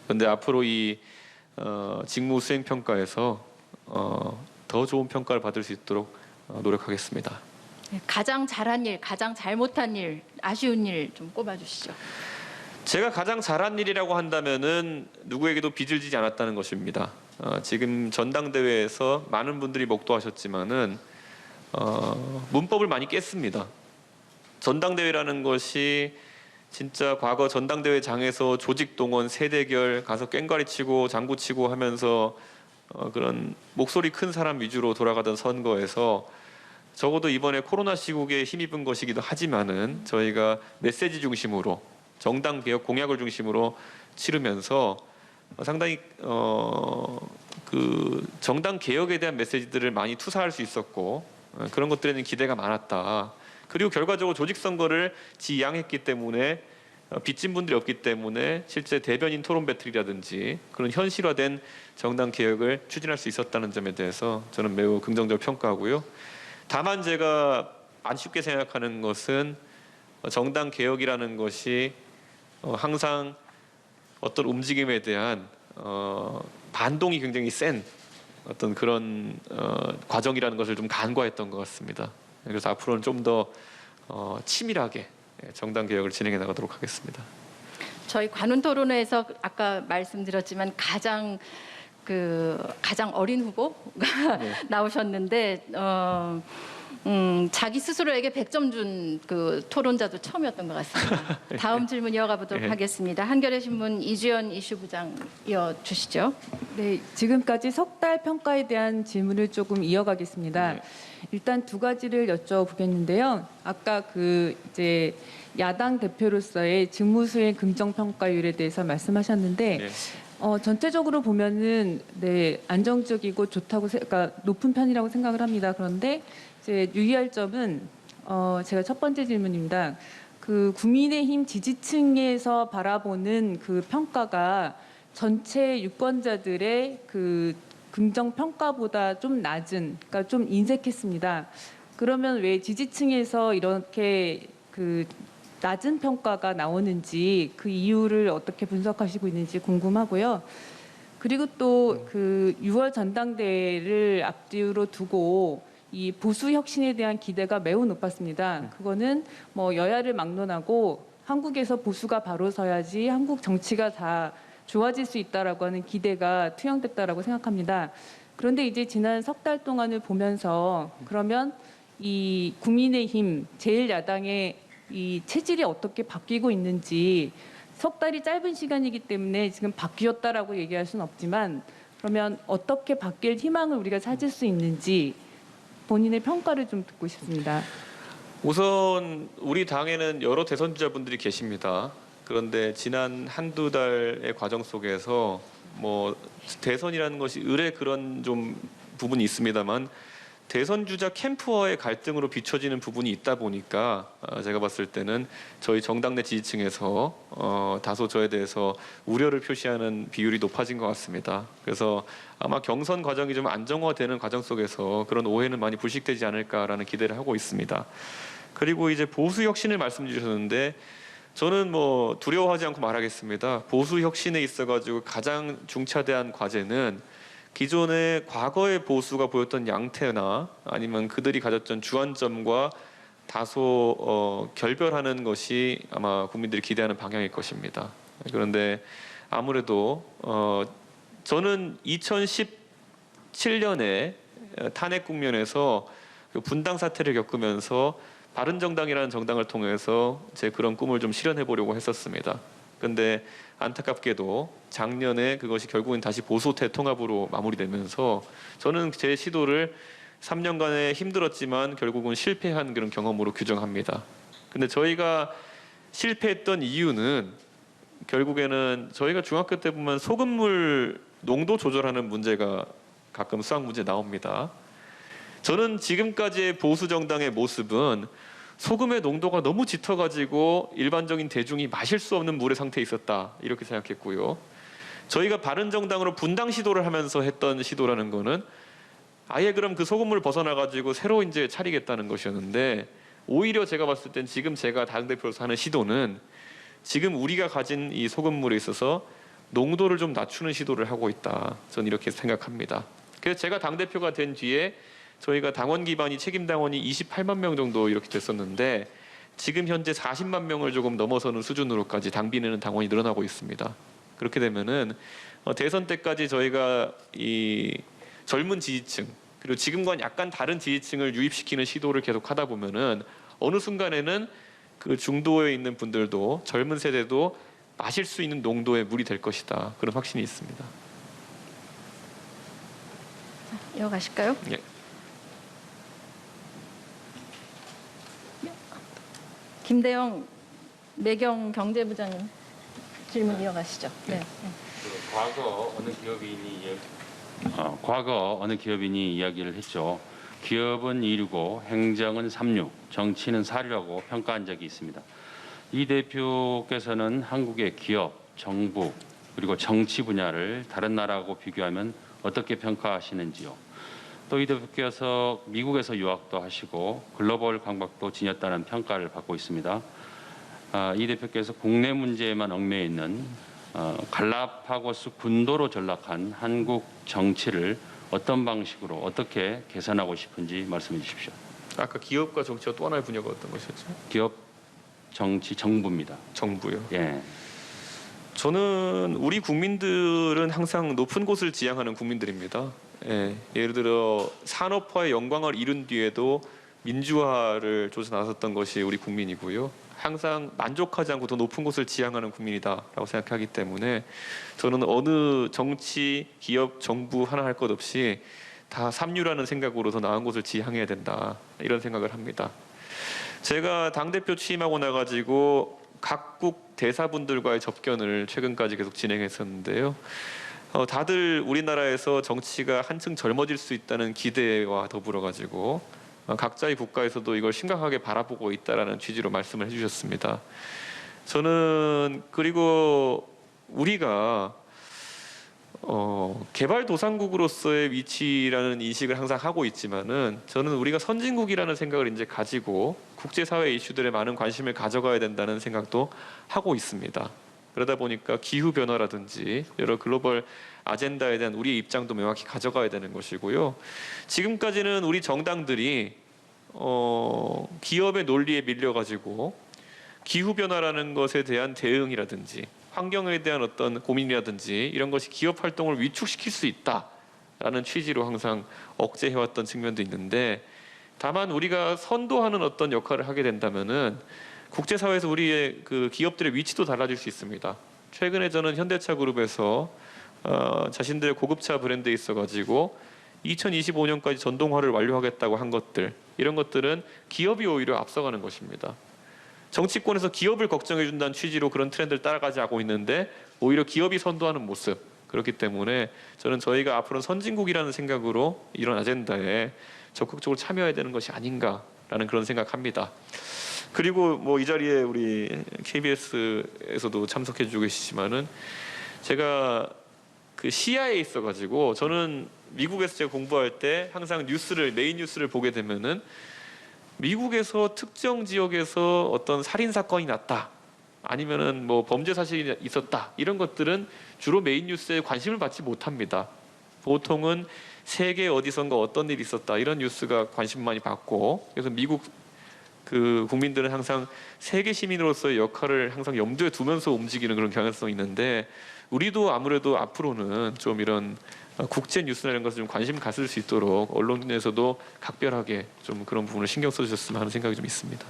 그런데 앞으로 이 직무 수행 평가에서 더 좋은 평가를 받을 수 있도록 노력하겠습니다. 네, 가장 잘한 일, 가장 잘못한 일, 아쉬운 일 좀 꼽아주시죠. 제가 가장 잘한 일이라고 한다면은 누구에게도 빚을 지지 않았다는 것입니다. 지금 전당대회에서 많은 분들이 목도하셨지만은 문법을 많이 깼습니다. 전당대회라는 것이 진짜 과거 전당대회장에서 조직 동원, 세대결 가서 꽹과리 치고 장구 치고 하면서 그런 목소리 큰 사람 위주로 돌아가던 선거에서 적어도 이번에 코로나 시국에 힘입은 것이기도 하지만은 저희가 메시지 중심으로 정당 개혁 공약을 중심으로 치르면서 상당히 그 정당 개혁에 대한 메시지들을 많이 투사할 수 있었고 그런 것들에는 기대가 많았다. 그리고 결과적으로 조직 선거를 지향했기 때문에 빚진 분들이 없기 때문에 실제 대변인 토론 배틀이라든지 그런 현실화된 정당 개혁을 추진할 수 있었다는 점에 대해서 저는 매우 긍정적으로 평가하고요. 다만 제가 안 쉽게 생각하는 것은 정당 개혁이라는 것이 항상 어떤 움직임에 대한 반동이 굉장히 센 어떤 그런 과정이라는 것을 좀 간과했던 것 같습니다. 그래서 앞으로는 좀 더 치밀하게 정당 개혁을 진행해 나가도록 하겠습니다. 저희 관훈 토론회에서 아까 말씀드렸지만 가장 어린 후보가 네. 나오셨는데 자기 스스로에게 100점 준 그 토론자도 처음이었던 것 같습니다. 다음 질문 이어가 보도록 네. 하겠습니다. 한겨레 신문 이주연 이슈부장 이어주시죠. 네, 지금까지 석 달 평가에 대한 질문을 조금 이어가겠습니다. 네. 일단 두 가지를 여쭤보겠는데요. 아까 이제 야당 대표로서의 직무수행 긍정평가율에 대해서 말씀하셨는데 네. 전체적으로 보면은 네, 안정적이고 좋다고 그러니까 높은 편이라고 생각을 합니다. 그런데 이제 유의할 점은 제가 첫 번째 질문입니다. 그 국민의힘 지지층에서 바라보는 그 평가가 전체 유권자들의 그 긍정 평가보다 좀 낮은, 그러니까 좀 인색했습니다. 그러면 왜 지지층에서 이렇게 그 낮은 평가가 나오는지 그 이유를 어떻게 분석하시고 있는지 궁금하고요. 그리고 또 그 6월 전당대회를 앞뒤로 두고 이 보수 혁신에 대한 기대가 매우 높았습니다. 그거는 뭐 여야를 막론하고 한국에서 보수가 바로 서야지 한국 정치가 다 좋아질 수 있다라고 하는 기대가 투영됐다라고 생각합니다. 그런데 이제 지난 석 달 동안을 보면서 그러면 이 국민의힘 제1야당의 이 체질이 어떻게 바뀌고 있는지 석 달이 짧은 시간이기 때문에 지금 바뀌었다라고 얘기할 수는 없지만 그러면 어떻게 바뀔 희망을 우리가 찾을 수 있는지 본인의 평가를 좀 듣고 싶습니다. 우선 우리 당에는 여러 대선 주자분들이 계십니다. 그런데 지난 한두 달의 과정 속에서 뭐 대선이라는 것이 의례 그런 좀 부분이 있습니다만 대선 주자 캠프와의 갈등으로 비춰지는 부분이 있다 보니까 제가 봤을 때는 저희 정당 내 지지층에서 다소 저에 대해서 우려를 표시하는 비율이 높아진 것 같습니다. 그래서 아마 경선 과정이 좀 안정화되는 과정 속에서 그런 오해는 많이 불식되지 않을까라는 기대를 하고 있습니다. 그리고 이제 보수 혁신을 말씀 주셨는데 저는 뭐 두려워하지 않고 말하겠습니다. 보수 혁신에 있어가지고 가장 중차대한 과제는 기존의 과거의 보수가 보였던 양태나 아니면 그들이 가졌던 주안점과 다소 결별하는 것이 아마 국민들이 기대하는 방향일 것입니다. 그런데 아무래도 저는 2017년에 탄핵 국면에서 그 분당 사태를 겪으면서 바른정당이라는 정당을 통해서 제 그런 꿈을 좀 실현해 보려고 했었습니다. 그런데 안타깝게도 작년에 그것이 결국은 다시 보수 대통합으로 마무리되면서 저는 제 시도를 3년간의 힘들었지만 결국은 실패한 그런 경험으로 규정합니다. 근데 저희가 실패했던 이유는 결국에는 저희가 중학교 때 보면 소금물 농도 조절하는 문제가 가끔 수학 문제 나옵니다. 저는 지금까지의 보수 정당의 모습은 소금의 농도가 너무 짙어가지고 일반적인 대중이 마실 수 없는 물의 상태에 있었다 이렇게 생각했고요. 저희가 바른정당으로 분당 시도를 하면서 했던 시도라는 거는 아예 그럼 그 소금물을 벗어나가지고 새로 이제 차리겠다는 것이었는데 오히려 제가 봤을 땐 지금 제가 당대표로서 하는 시도는 지금 우리가 가진 이 소금물에 있어서 농도를 좀 낮추는 시도를 하고 있다. 저는 이렇게 생각합니다. 그래서 제가 당대표가 된 뒤에 저희가 당원 기반이 책임 당원이 28만 명 정도 이렇게 됐었는데 지금 현재 40만 명을 조금 넘어서는 수준으로까지 당비내는 당원이 늘어나고 있습니다. 그렇게 되면은 대선 때까지 저희가 이 젊은 지지층 그리고 지금과는 약간 다른 지지층을 유입시키는 시도를 계속 하다 보면은 어느 순간에는 그 중도에 있는 분들도 젊은 세대도 마실 수 있는 농도의 물이 될 것이다. 그런 확신이 있습니다. 이어가실까요? 예. 김대영 매경 경제부장님 질문 이어가시죠. 네. 과거 어느 기업인이 이야기를 했죠. 기업은 2류고 행정은 3류, 정치는 4류라고 평가한 적이 있습니다. 이 대표께서는 한국의 기업, 정부 그리고 정치 분야를 다른 나라하고 비교하면 어떻게 평가하시는지요? 또 이 대표께서 미국에서 유학도 하시고 글로벌 강박도 지녔다는 평가를 받고 있습니다. 이 대표께서 국내 문제에만 얽매여 있는 갈라파고스 군도로 전락한 한국 정치를 어떤 방식으로 어떻게 개선하고 싶은지 말씀해 주십시오. 아까 기업과 정치와 또 하나의 분야가 어떤 것이었죠? 기업, 정치, 정부입니다. 정부요. 예. 저는 우리 국민들은 항상 높은 곳을 지향하는 국민들입니다. 예를 들어 산업화의 영광을 이룬 뒤에도 민주화를 조사 나섰던 것이 우리 국민이고요. 항상 만족하지 않고 더 높은 곳을 지향하는 국민이다라고 생각하기 때문에 저는 어느 정치, 기업, 정부 하나 할 것 없이 다 삼류라는 생각으로 더 나은 곳을 지향해야 된다 이런 생각을 합니다. 제가 당대표 취임하고 나가지고 각국 대사분들과의 접견을 최근까지 계속 진행했었는데요. 다들 우리나라에서 정치가 한층 젊어질 수 있다는 기대와 더불어 가지고 각자의 국가에서도 이걸 심각하게 바라보고 있다라는 취지로 말씀을 해주셨습니다. 저는 그리고 우리가 개발도상국으로서의 위치라는 인식을 항상 하고 있지만은 저는 우리가 선진국이라는 생각을 이제 가지고 국제사회 이슈들에 많은 관심을 가져가야 된다는 생각도 하고 있습니다. 그러다 보니까 기후 변화라든지 여러 글로벌 아젠다에 대한 우리의 입장도 명확히 가져가야 되는 것이고요. 지금까지는 우리 정당들이 기업의 논리에 밀려가지고 기후 변화라는 것에 대한 대응이라든지 환경에 대한 어떤 고민이라든지 이런 것이 기업 활동을 위축시킬 수 있다라는 취지로 항상 억제해왔던 측면도 있는데 다만 우리가 선도하는 어떤 역할을 하게 된다면은 국제사회에서 우리의 그 기업들의 위치도 달라질 수 있습니다. 최근에 저는 현대차 그룹에서 자신들의 고급차 브랜드에 있어가지고 2025년까지 전동화를 완료하겠다고 한 것들 이런 것들은 기업이 오히려 앞서가는 것입니다. 정치권에서 기업을 걱정해준다는 취지로 그런 트렌드를 따라가지 않고 있는데 오히려 기업이 선도하는 모습 그렇기 때문에 저는 저희가 앞으로는 선진국이라는 생각으로 이런 아젠다에 적극적으로 참여해야 되는 것이 아닌가라는 그런 생각합니다. 그리고 뭐 이 자리에 우리 KBS에서도 참석해주고 계시지만은 제가 그 시야에 있어가지고 저는 미국에서 제가 공부할 때 항상 메인 뉴스를 보게 되면은 미국에서 특정 지역에서 어떤 살인 사건이 났다 아니면은 뭐 범죄 사실이 있었다 이런 것들은 주로 메인 뉴스에 관심을 받지 못합니다. 보통은 세계 어디선가 어떤 일이 있었다 이런 뉴스가 관심 많이 받고 그래서 미국 그 국민들은 항상 세계 시민으로서의 역할을 항상 염두에 두면서 움직이는 그런 경향성이 있는데 우리도 아무래도 앞으로는 좀 이런 국제 뉴스나 이런 것을 좀 관심 가질 수 있도록 언론에서도 각별하게 좀 그런 부분을 신경 써주셨으면 하는 생각이 좀 있습니다.